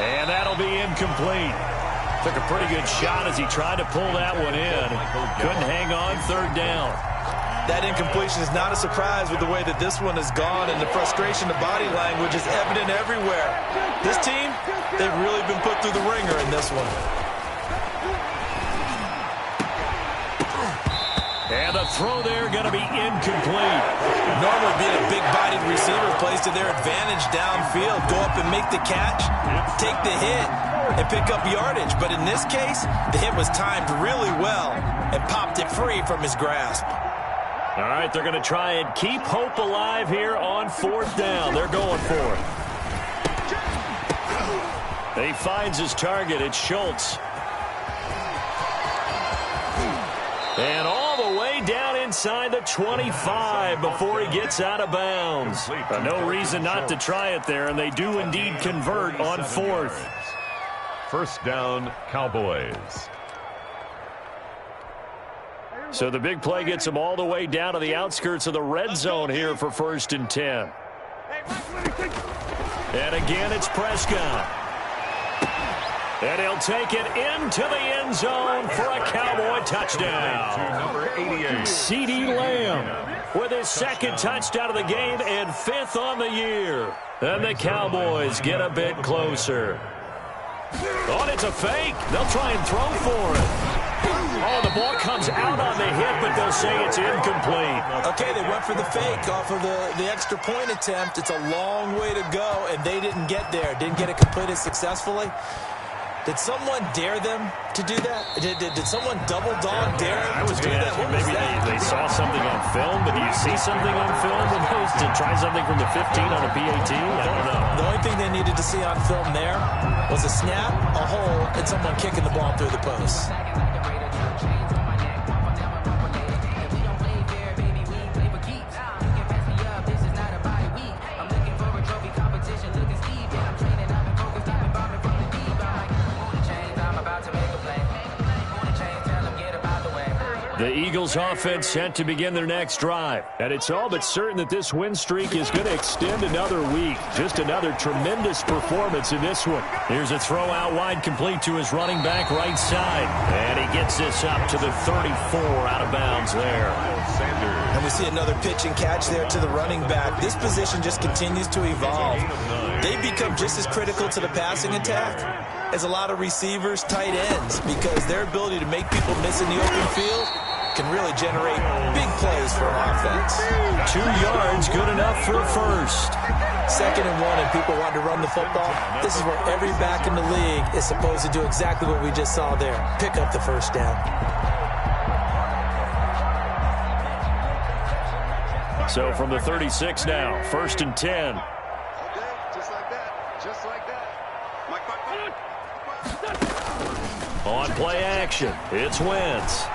And that'll be incomplete. Took a pretty good shot as he tried to pull that one in. Couldn't hang on 3rd down. That incompletion is not a surprise with the way that this one has gone, and the frustration of body language is evident everywhere. This team, they've really been put through the ringer in this one. And the throw there going to be incomplete. Normally being a big-bodied receiver plays to their advantage downfield. Go up and make the catch, take the hit, and pick up yardage. But in this case, the hit was timed really well and popped it free from his grasp. All right, they're going to try and keep hope alive here on 4th down. They're going for it. He finds his target. It's Schultz. And all the way down inside the 25 before he gets out of bounds. No reason not to try it there, and they do indeed convert on 4th. 1st down, Cowboys. So the big play gets him all the way down to the outskirts of the red zone here for 1st and 10. And again, it's Prescott. And he'll take it into the end zone for a Cowboy touchdown. Number 88. CeeDee Lamb with his 2nd touchdown of the game and 5th on the year. And the Cowboys get a bit closer. Oh, and it's a fake. They'll try and throw for it. Oh, the ball comes out on the hit, but they'll say it's incomplete. Okay, they went for the fake off of the extra point attempt. It's a long way to go, and they didn't get there. Didn't get it completed successfully. Did someone dare them to do that? Did someone double dog dare them to do that? Maybe they saw something on film, but do you see something on film with those to try something from the 15 on a PAT? I don't know. The only thing they needed to see on film there was a snap, a hole, and someone kicking the ball through the post. The Eagles offense set to begin their next drive. And it's all but certain that this win streak is going to extend another week. Just another tremendous performance in this one. Here's a throw out wide, complete to his running back right side. And he gets this up to the 34, out of bounds there. And we see another pitch and catch there to the running back. This position just continues to evolve. They become just as critical to the passing attack as a lot of receivers, tight ends, because their ability to make people miss in the open field can really generate big plays for an offense. 2 yards, good enough for a first. 2nd and 1, and people want to run the football. This is where every back in the league is supposed to do exactly what we just saw there. Pick up the first down. So from the 36 now, 1st and 10. Okay, just like that. Just like that. Mike. On play action, it's Wentz.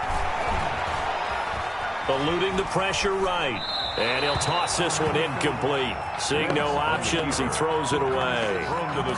Eluding the pressure right. And he'll toss this one incomplete. Seeing no options, he throws it away.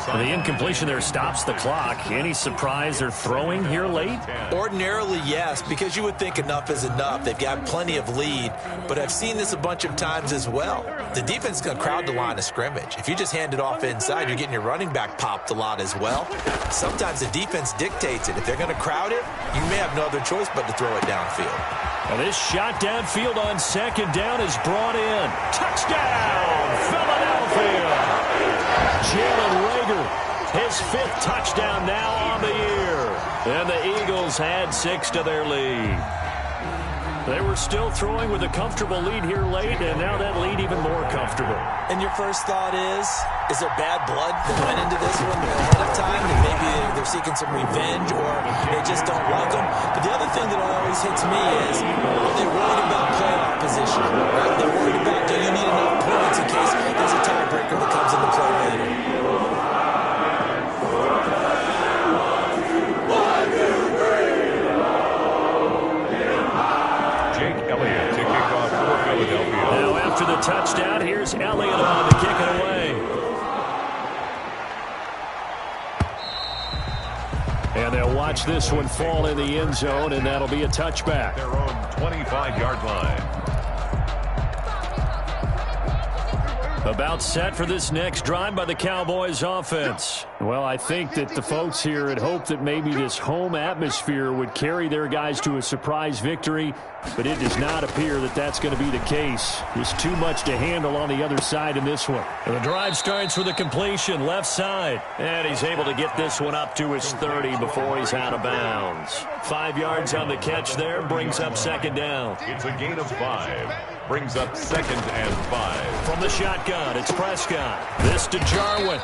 The incompletion there stops the clock. Any surprise they're throwing here late? Ordinarily, yes, because you would think enough is enough. They've got plenty of lead, but I've seen this a bunch of times as well. The defense is going to crowd the line of scrimmage. If you just hand it off inside, you're getting your running back popped a lot as well. Sometimes the defense dictates it. If they're going to crowd it, you may have no other choice but to throw it downfield. And this shot downfield on 2nd down is brought in. Touchdown, Philadelphia! Jalen Reagor, his 5th touchdown now on the year. And the Eagles add 6 to their lead. They were still throwing with a comfortable lead here late, and now that lead even more comfortable. And your first thought is there bad blood that went into this one ahead of time? And maybe they're seeking some revenge, or they just don't like them. But the other thing that always hits me is, are they worried about playoff position? Right? They're worried about, do you need enough points in case there's a tiebreaker that comes into play later? Now after the touchdown, here's Elliott on to kick it away. And they'll watch this one fall in the end zone, and that'll be a touchback. Their own 25-yard line. About set for this next drive by the Cowboys offense. Well, I think that the folks here had hoped that maybe this home atmosphere would carry their guys to a surprise victory, but it does not appear that that's going to be the case. There's too much to handle on the other side in this one. And the drive starts with a completion left side, and he's able to get this one up to his 30 before he's out of bounds. 5 yards on the catch there, brings up 2nd down. It's a gain of 5. Brings up 2nd and 5. From the shotgun, it's Prescott. This to Jarwin.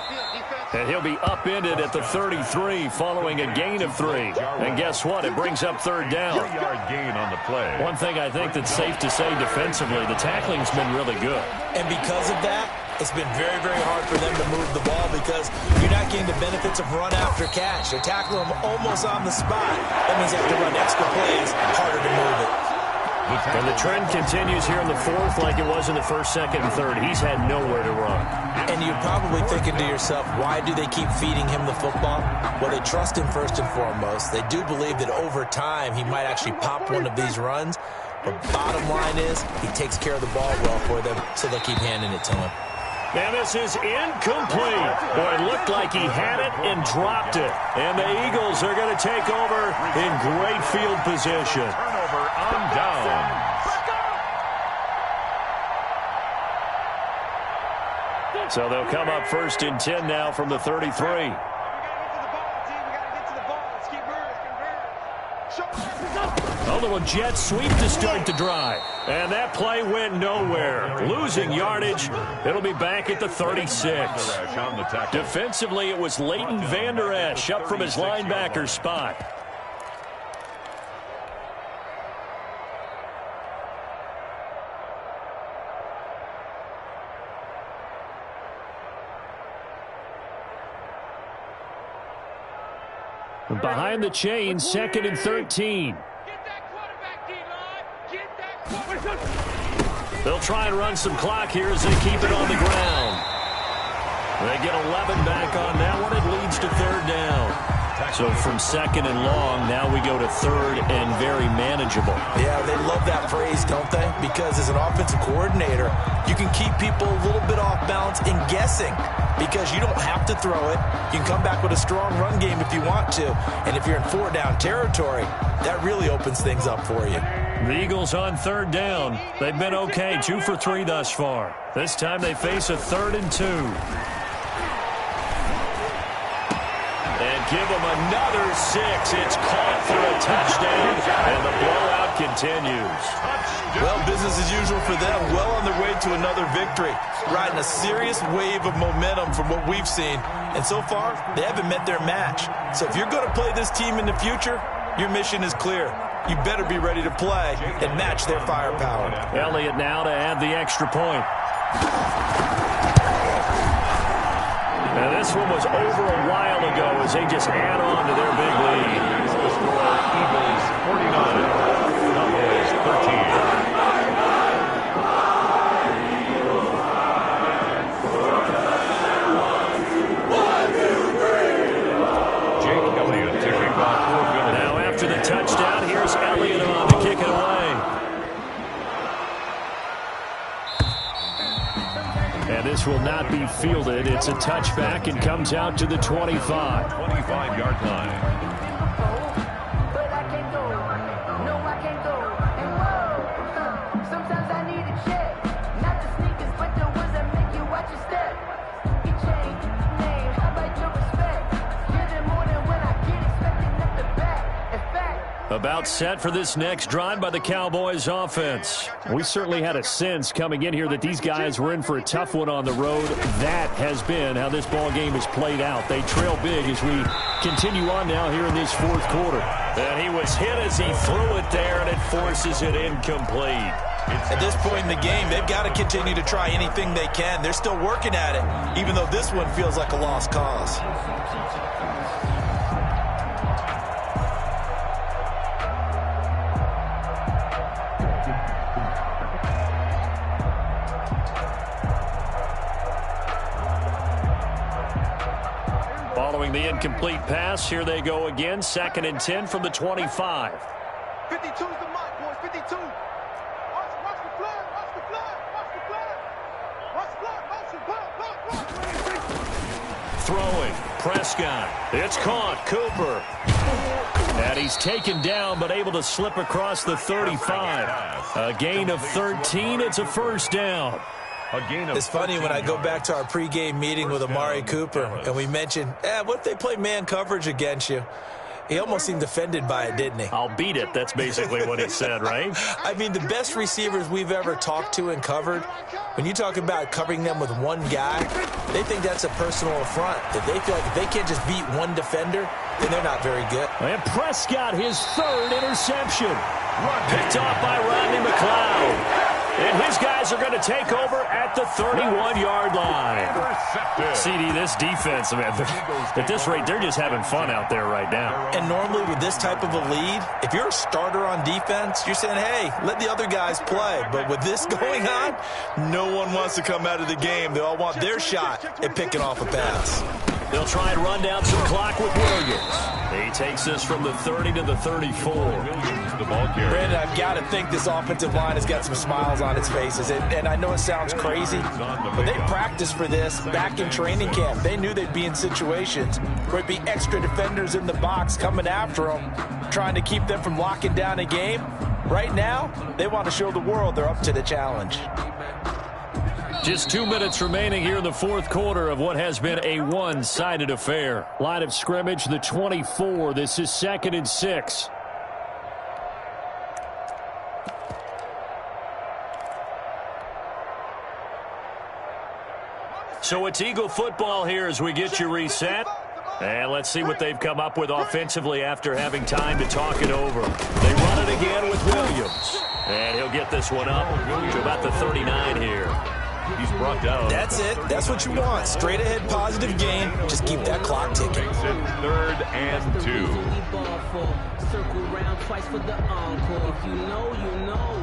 And he'll be upended at the 33 following a gain of 3. And guess what? It brings up 3rd down. 3-yard gain on the play. One thing I think that's safe to say defensively, the tackling's been really good. And because of that, it's been very, very hard for them to move the ball because you're not getting the benefits of run after catch. They're tackling them almost on the spot. That means they have to run extra plays, harder to move it. And the trend continues here in the 4th like it was in the 1st, 2nd, and 3rd. He's had nowhere to run. And you're probably thinking to yourself, why do they keep feeding him the football? Well, they trust him first and foremost. They do believe that over time he might actually pop one of these runs. But bottom line is he takes care of the ball well for them, so they'll keep handing it to him. And this is incomplete. Boy, it looked like he had it and dropped it. And the Eagles are going to take over in great field position. Turnover on downs. So they'll come up 1st and 10 now from the 33. little jet sweep to start the drive. And that play went nowhere. Losing yardage. It'll be back at the 36. Defensively, it was Leighton Vander Esch up from his linebacker spot. Behind the chains, 2nd and 13. They'll try and run some clock here as they keep it on the ground. They get 11 back on that one. It leads to 3rd down. So from 2nd and long, now we go to 3rd and very manageable. Yeah, they love that phrase, don't they? Because as an offensive coordinator, you can keep people a little bit off balance and guessing because you don't have to throw it. You can come back with a strong run game if you want to. And if you're in 4-down territory, that really opens things up for you. The Eagles on 3rd down. They've been okay, 2 for 3 thus far. This time they face a 3rd and 2. And give them another 6. It's caught for a touchdown, and the blowout continues. Well, business as usual for them. Well on their way to another victory. Riding a serious wave of momentum from what we've seen. And so far, they haven't met their match. So if you're going to play this team in the future, your mission is clear. You better be ready to play and match their firepower. Elliott now to add the extra point. Now this one was over a while ago as they just add on to their big lead. The score, Eagles 49, Cowboys 13. Now after the touchdown, here's Elliott on to kick it away. And this will not be fielded. It's a touchback and comes out to the 25. 25-yard line. But I can't go. No, I can't go. And whoa, sometimes I need a check. Not the sneakers, but the ones that make you watch your step. You change name, how about your respect? Getting more than when I get expecting at the back. In fact, About set for this next drive by the Cowboys offense. We certainly had a sense coming in here that these guys were in for a tough one on the road. That has been how this ball game has played out. They trail big as we continue on now here in this 4th quarter. And he was hit as he threw it there, and it forces it incomplete. At this point in the game, they've got to continue to try anything they can. They're still working at it, even though this one feels like a lost cause. Following the incomplete pass, here they go again. 2nd and 10 from the 25. 52 is the mark, boys. 52. Watch the flag. Watch the flag. Watch the flag. Watch the flag. Motion. Block. Throwing. Prescott. It's caught. Cooper. And he's taken down, but able to slip across the 35. A gain of 13. It's a 1st down. It's funny when I go back to our pregame meeting with Amari Cooper and we mentioned, what if they play man coverage against you? He almost seemed offended by it, didn't he? I'll beat it. That's basically what he said, right? I mean, the best receivers we've ever talked to and covered, when you talk about covering them with one guy, they think that's a personal affront. That they feel like if they can't just beat one defender, then they're not very good. And Prescott, his 3rd interception. Picked off by Rodney McLeod. And his guys are going to take over at the 31-yard line. CD, this defense, man, at this rate, they're just having fun out there right now. And normally with this type of a lead, if you're a starter on defense, you're saying, hey, let the other guys play. But with this going on, no one wants to come out of the game. They all want their shot at picking off a pass. They'll try and run down some clock with Williams. He takes this from the 30 to the 34. Brandon, I've got to think this offensive line has got some smiles on its faces. And I know it sounds crazy, but they practiced for this back in training camp. They knew they'd be in situations where it'd be extra defenders in the box coming after them, trying to keep them from locking down a game. Right now, they want to show the world they're up to the challenge. Just 2 minutes remaining here in the 4th quarter of what has been a one-sided affair. Line of scrimmage, the 24. This is 2nd and 6. So it's Eagle football here as we get you reset. And let's see what they've come up with offensively after having time to talk it over. They run it again with Williams. And he'll get this one up to about the 39 here. He's brought down. That's it. That's what you want. Straight ahead, positive gain. Just keep that clock ticking. Makes it 3rd and 2. Circle round twice for the encore. If you know, you know.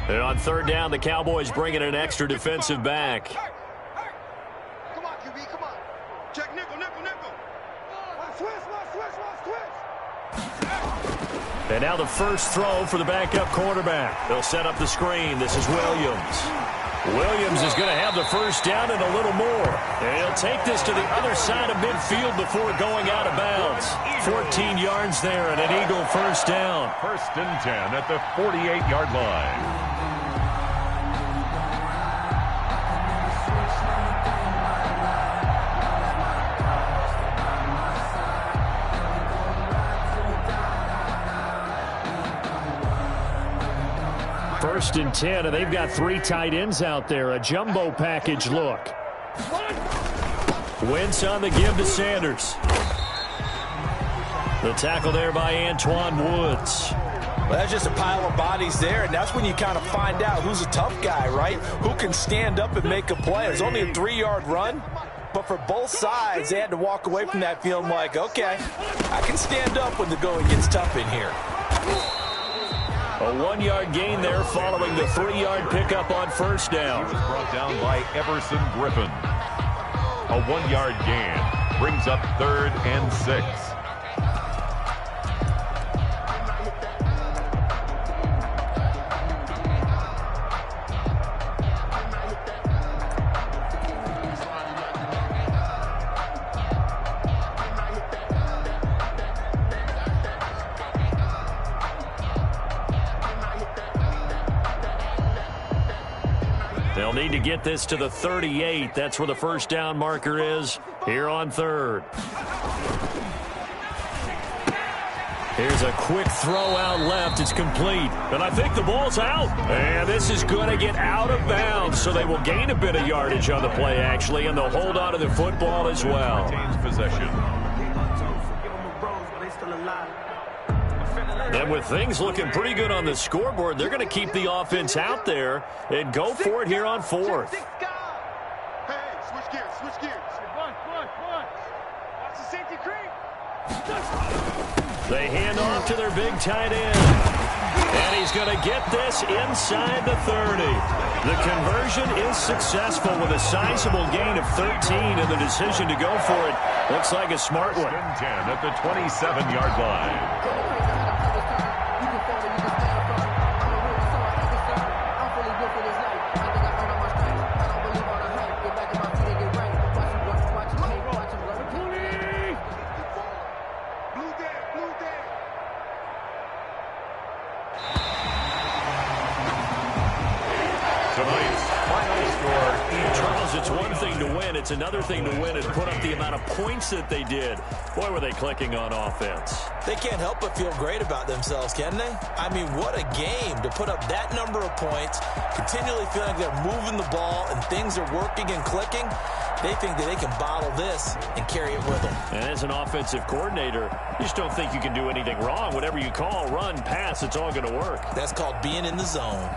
And on 3rd down, the Cowboys bringing an extra defensive back. Hey. Come on, QB, come on. Check nickel. Switch. And now the first throw for the backup quarterback. They'll set up the screen. This is Williams. Williams is going to have the first down and a little more. And he'll take this to the other side of midfield before going out of bounds. 14 yards there and an Eagle first down. 1st and 10 at the 48-yard line. First and 10, and they've got 3 tight ends out there. A jumbo package look. Wentz on the give to Sanders. The tackle there by Antoine Woods. Well, that's just a pile of bodies there, and that's when you kind of find out who's a tough guy, right? Who can stand up and make a play. It's only a 3-yard run, but for both sides, they had to walk away from that feeling like, okay, I can stand up when the going gets tough in here. A 1-yard gain there following the 3-yard pickup on first down. He was brought down by Everson Griffin. A 1-yard gain brings up 3rd and 6. They'll need to get this to the 38. That's where the first down marker is here on 3rd. Here's a quick throw out left. It's complete. And I think the ball's out. And this is going to get out of bounds. So they will gain a bit of yardage on the play, actually, and they'll hold on to the football as well. Retains possession. And with things looking pretty good on the scoreboard, they're going to keep the offense out there and go for it here on 4th. Hey, switch gears. One. Watch the safety creep. They hand off to their big tight end. And he's going to get this inside the 30. The conversion is successful with a sizable gain of 13, and the decision to go for it looks like a smart one. 10 at the 27-yard line. It's one thing to win. It's another thing to win and put up the amount of points that they did. Boy, were they clicking on offense. They can't help but feel great about themselves, can they? I mean, what a game to put up that number of points, continually feeling like they're moving the ball and things are working and clicking. They think that they can bottle this and carry it with them. And as an offensive coordinator, you just don't think you can do anything wrong. Whatever you call, run, pass, it's all going to work. That's called being in the zone.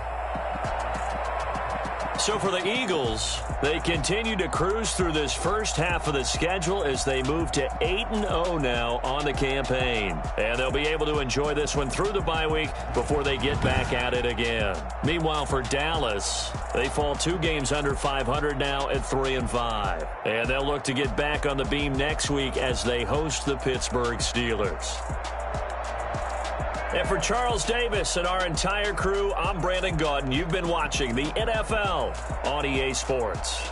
So for the Eagles, they continue to cruise through this first half of the schedule as they move to 8-0 now on the campaign. And they'll be able to enjoy this one through the bye week before they get back at it again. Meanwhile, for Dallas, they fall 2 games under 500 now at 3-5. And they'll look to get back on the beam next week as they host the Pittsburgh Steelers. And for Charles Davis and our entire crew, I'm Brandon Gaudin. You've been watching the NFL on EA Sports.